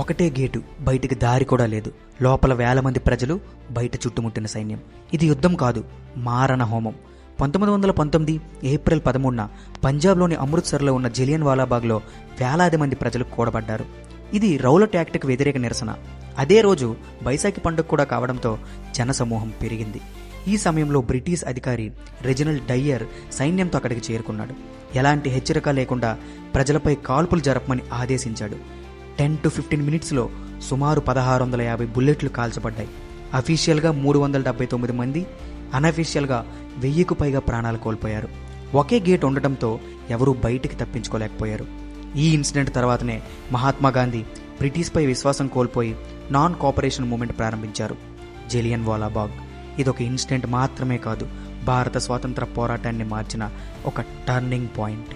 ఒకటే గేటు, బయటికి దారి కూడా లేదు. లోపల వేల మంది ప్రజలు, బయట చుట్టుముట్టిన సైన్యం. ఇది యుద్ధం కాదు, మారణ హోమం. 1919 ఏప్రిల్ 13న పంజాబ్లోని అమృత్సర్లో ఉన్న జలియన్ వాలాబాగ్లో వేలాది మంది ప్రజలు కూడబడ్డారు. ఇది రౌలట్ యాక్ట్కి వ్యతిరేక నిరసన. అదే రోజు బైసాఖి పండుగ కూడా కావడంతో జనసమూహం పెరిగింది. ఈ సమయంలో బ్రిటిష్ అధికారి రెజినల్డ్ డయ్యర్ సైన్యంతో అక్కడికి చేరుకున్నాడు. ఎలాంటి హెచ్చరిక లేకుండా ప్రజలపై కాల్పులు జరపమని ఆదేశించాడు. 10 to 15 మినిట్స్లో సుమారు 1650 బుల్లెట్లు కాల్చబడ్డాయి. అఫీషియల్గా 379 మంది, అనఫీషియల్గా 1000కు పైగా ప్రాణాలు కోల్పోయారు. ఒకే గేట్ ఉండటంతో ఎవరూ బయటికి తప్పించుకోలేకపోయారు. ఈ ఇన్సిడెంట్ తర్వాతనే మహాత్మా గాంధీ బ్రిటిష్పై విశ్వాసం కోల్పోయి నాన్ కోఆపరేషన్ మూమెంట్ ప్రారంభించారు. జలియన్ వాలాబాగ్ ఇదొక ఇన్సిడెంట్ మాత్రమే కాదు, భారత స్వాతంత్ర పోరాటాన్ని మార్చిన ఒక టర్నింగ్ పాయింట్.